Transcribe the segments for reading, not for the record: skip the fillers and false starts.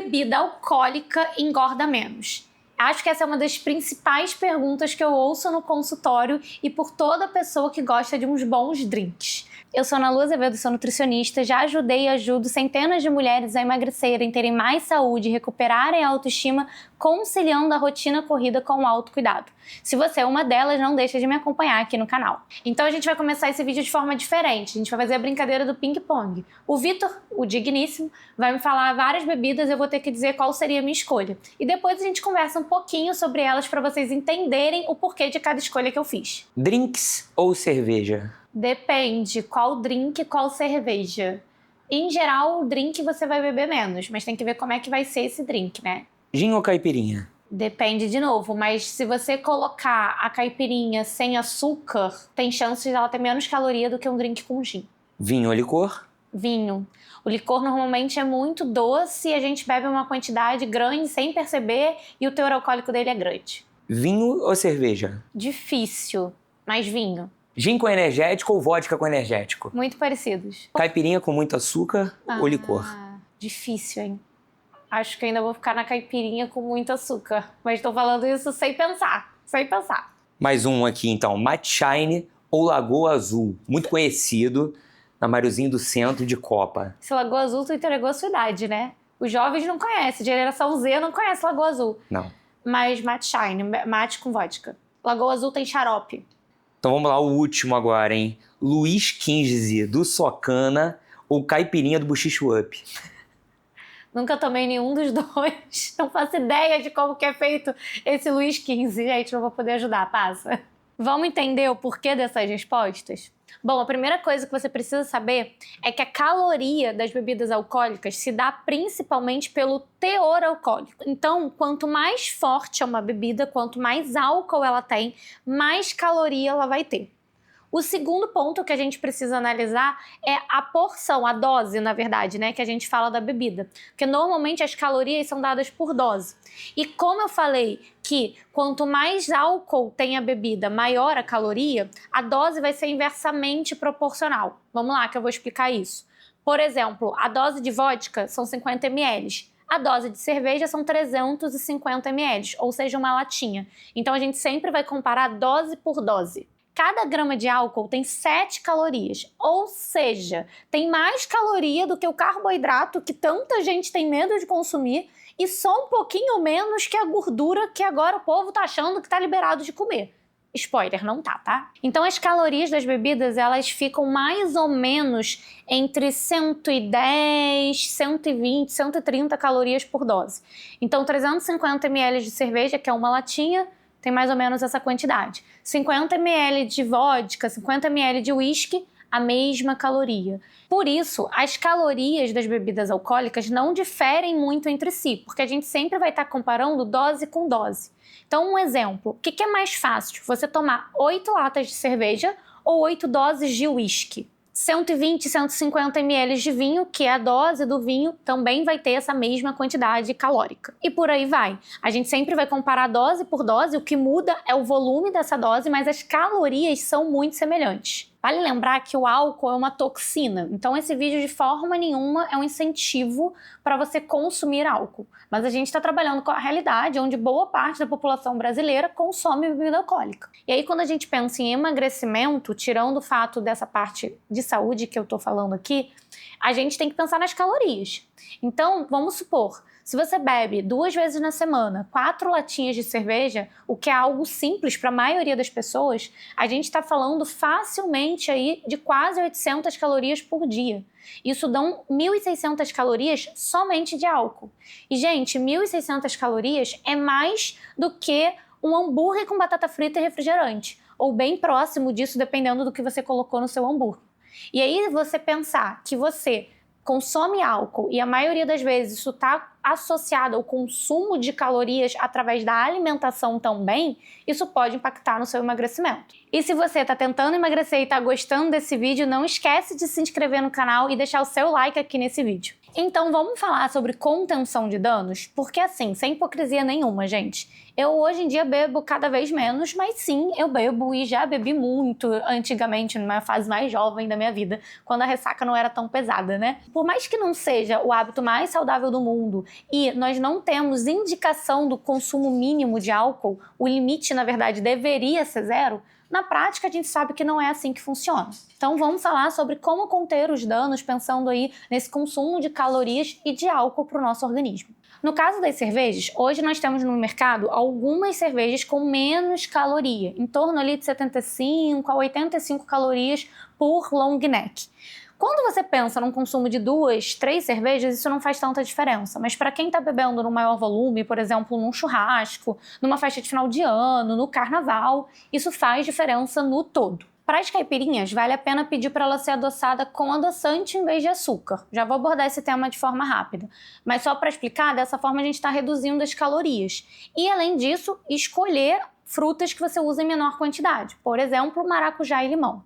bebida alcoólica engorda menos? Acho que essa é uma das principais perguntas que eu ouço no consultório e por toda pessoa que gosta de uns bons drinks. Eu sou Ana Lu Azevedo, sou nutricionista, já ajudei e ajudo centenas de mulheres a emagrecerem, terem mais saúde, recuperarem a autoestima, conciliando a rotina corrida com o autocuidado. Se você é uma delas, não deixa de me acompanhar aqui no canal. Então a gente vai começar esse vídeo de forma diferente, a gente vai fazer a brincadeira do ping-pong. O Vitor, o digníssimo, vai me falar várias bebidas e eu vou ter que dizer qual seria a minha escolha. E depois a gente conversa um pouquinho sobre elas para vocês entenderem o porquê de cada escolha que eu fiz. Drinks ou cerveja? Depende, qual drink, qual cerveja. Em geral, o drink você vai beber menos, mas tem que ver como é que vai ser esse drink, né? Gin ou caipirinha? Depende de novo, mas se você colocar a caipirinha sem açúcar, tem chance de ela ter menos caloria do que um drink com gin. Vinho ou licor? Vinho. O licor normalmente é muito doce e a gente bebe uma quantidade grande sem perceber e o teor alcoólico dele é grande. Vinho ou cerveja? Difícil, mas vinho. Gin com energético ou vodka com energético? Muito parecidos. Caipirinha com muito açúcar ou licor? Difícil, hein? Acho que ainda vou ficar na caipirinha com muito açúcar. Mas tô falando isso sem pensar. Sem pensar. Mais um aqui, então. Mate Shine ou Lagoa Azul? Muito conhecido na Mariozinho do Centro de Copa. Esse Lagoa Azul tu entregou a sua idade, né? Os jovens não conhecem. Geração Z não conhece Lagoa Azul. Não. Mas Mate Shine, mate com vodka. Lagoa Azul tem xarope. Então vamos lá, o último agora, hein? Luiz XV do Socana ou Caipirinha do Buchicho Up? Nunca tomei nenhum dos dois. Não faço ideia de como que é feito esse Luiz XV. Gente, não vou poder ajudar, passa. Vamos entender o porquê dessas respostas? Bom, a primeira coisa que você precisa saber é que a caloria das bebidas alcoólicas se dá principalmente pelo teor alcoólico. Então, quanto mais forte é uma bebida, quanto mais álcool ela tem, mais caloria ela vai ter. O segundo ponto que a gente precisa analisar é a porção, a dose, na verdade, né, que a gente fala da bebida. Porque normalmente as calorias são dadas por dose. E como eu falei que quanto mais álcool tem a bebida, maior a caloria, a dose vai ser inversamente proporcional. Vamos lá que eu vou explicar isso. Por exemplo, a dose de vodka são 50 ml. A dose de cerveja são 350 ml, ou seja, uma latinha. Então a gente sempre vai comparar dose por dose. Cada grama de álcool tem 7 calorias, ou seja, tem mais caloria do que o carboidrato que tanta gente tem medo de consumir e só um pouquinho menos que a gordura que agora o povo tá achando que tá liberado de comer. Spoiler, não tá? Então as calorias das bebidas, elas ficam mais ou menos entre 110, 120, 130 calorias por dose. Então 350 ml de cerveja, que é uma latinha, tem mais ou menos essa quantidade. 50 ml de vodka, 50 ml de uísque, a mesma caloria. Por isso, as calorias das bebidas alcoólicas não diferem muito entre si, porque a gente sempre vai estar comparando dose com dose. Então, um exemplo, o que é mais fácil? Você tomar 8 latas de cerveja ou 8 doses de uísque? 120, 150 ml de vinho, que é a dose do vinho, também vai ter essa mesma quantidade calórica. E por aí vai. A gente sempre vai comparar dose por dose, o que muda é o volume dessa dose, mas as calorias são muito semelhantes. Vale lembrar que o álcool é uma toxina, então esse vídeo de forma nenhuma é um incentivo para você consumir álcool. Mas a gente está trabalhando com a realidade onde boa parte da população brasileira consome bebida alcoólica. E aí quando a gente pensa em emagrecimento, tirando o fato dessa parte de saúde que eu estou falando aqui, a gente tem que pensar nas calorias. Então, vamos supor, se você bebe 2 vezes na semana 4 latinhas de cerveja, o que é algo simples para a maioria das pessoas, a gente está falando facilmente aí de quase 800 calorias por dia. Isso dão 1.600 calorias somente de álcool. E, gente, 1.600 calorias é mais do que um hambúrguer com batata frita e refrigerante, ou bem próximo disso, dependendo do que você colocou no seu hambúrguer. E aí você pensar que você consome álcool e a maioria das vezes isso está associado ao consumo de calorias através da alimentação também, isso pode impactar no seu emagrecimento. E se você está tentando emagrecer e está gostando desse vídeo, não esquece de se inscrever no canal e deixar o seu like aqui nesse vídeo. Então vamos falar sobre contenção de danos? Porque assim, sem hipocrisia nenhuma, gente. Eu hoje em dia bebo cada vez menos, mas sim, eu bebo e já bebi muito antigamente, numa fase mais jovem da minha vida, quando a ressaca não era tão pesada, né? Por mais que não seja o hábito mais saudável do mundo e nós não temos indicação do consumo mínimo de álcool, o limite, na verdade, deveria ser 0, na prática a gente sabe que não é assim que funciona. Então vamos falar sobre como conter os danos pensando aí nesse consumo de calorias e de álcool para o nosso organismo. No caso das cervejas, hoje nós temos no mercado algumas cervejas com menos caloria, em torno ali de 75 a 85 calorias por long neck. Quando você pensa num consumo de 2, 3 cervejas, isso não faz tanta diferença. Mas para quem está bebendo no maior volume, por exemplo, num churrasco, numa festa de final de ano, no carnaval, isso faz diferença no todo. Para as caipirinhas, vale a pena pedir para ela ser adoçada com adoçante em vez de açúcar. Já vou abordar esse tema de forma rápida. Mas só para explicar, dessa forma a gente está reduzindo as calorias. E além disso, escolher frutas que você usa em menor quantidade. Por exemplo, maracujá e limão.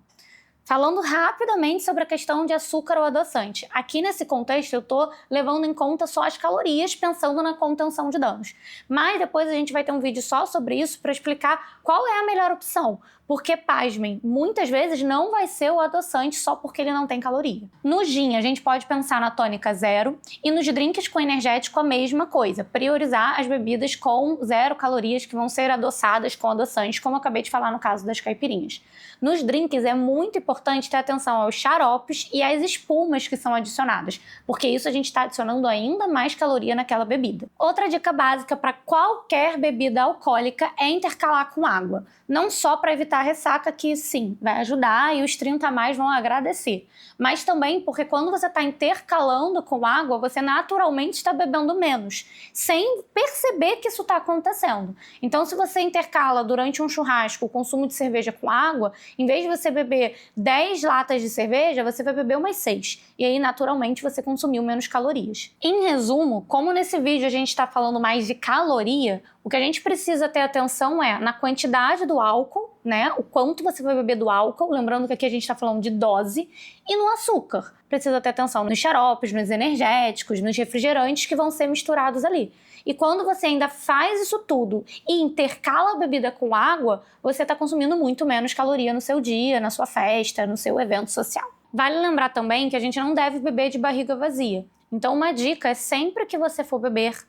Falando rapidamente sobre a questão de açúcar ou adoçante. Aqui nesse contexto eu estou levando em conta só as calorias, pensando na contenção de danos. Mas depois a gente vai ter um vídeo só sobre isso para explicar qual é a melhor opção. Porque, pasmem, muitas vezes não vai ser o adoçante só porque ele não tem caloria. No gin, a gente pode pensar na tônica 0 e nos drinks com energético a mesma coisa. Priorizar as bebidas com 0 calorias que vão ser adoçadas com adoçantes, como eu acabei de falar no caso das caipirinhas. Nos drinks é muito importante ter atenção aos xaropes e às espumas que são adicionadas, porque isso a gente está adicionando ainda mais caloria naquela bebida. Outra dica básica para qualquer bebida alcoólica é intercalar com água. Não só para evitar a ressaca, que sim, vai ajudar e os 30 a mais vão agradecer. Mas também porque quando você está intercalando com água, você naturalmente está bebendo menos, sem perceber que isso está acontecendo. Então, se você intercala durante um churrasco o consumo de cerveja com água, em vez de você beber 10 latas de cerveja, você vai beber umas 6. E aí, naturalmente, você consumiu menos calorias. Em resumo, como nesse vídeo a gente está falando mais de caloria, o que a gente precisa ter atenção é na quantidade do álcool, né? O quanto você vai beber do álcool, lembrando que aqui a gente está falando de dose, e no açúcar. Precisa ter atenção nos xaropes, nos energéticos, nos refrigerantes que vão ser misturados ali. E quando você ainda faz isso tudo e intercala a bebida com água, você está consumindo muito menos caloria no seu dia, na sua festa, no seu evento social. Vale lembrar também que a gente não deve beber de barriga vazia. Então uma dica é sempre que você for beber,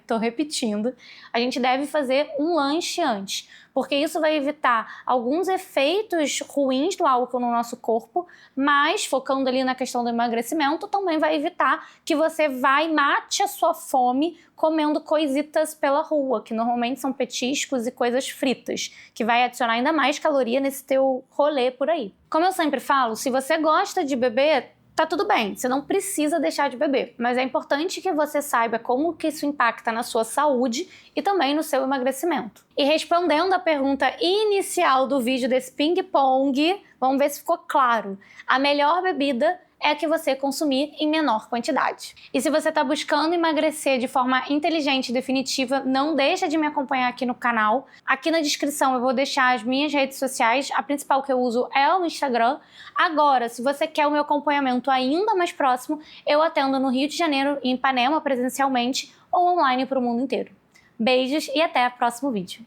tô repetindo, a gente deve fazer um lanche antes, porque isso vai evitar alguns efeitos ruins do álcool no nosso corpo, mas focando ali na questão do emagrecimento, também vai evitar que você mate a sua fome comendo coisitas pela rua, que normalmente são petiscos e coisas fritas, que vai adicionar ainda mais caloria nesse teu rolê por aí. Como eu sempre falo, se você gosta de beber, tá tudo bem, você não precisa deixar de beber, mas é importante que você saiba como que isso impacta na sua saúde e também no seu emagrecimento. E respondendo à pergunta inicial do vídeo desse ping-pong, vamos ver se ficou claro. A melhor bebida é a que você consumir em menor quantidade. E se você está buscando emagrecer de forma inteligente e definitiva, não deixa de me acompanhar aqui no canal. Aqui na descrição eu vou deixar as minhas redes sociais, a principal que eu uso é o Instagram. Agora, se você quer o meu acompanhamento ainda mais próximo, eu atendo no Rio de Janeiro e em Ipanema presencialmente ou online para o mundo inteiro. Beijos e até o próximo vídeo.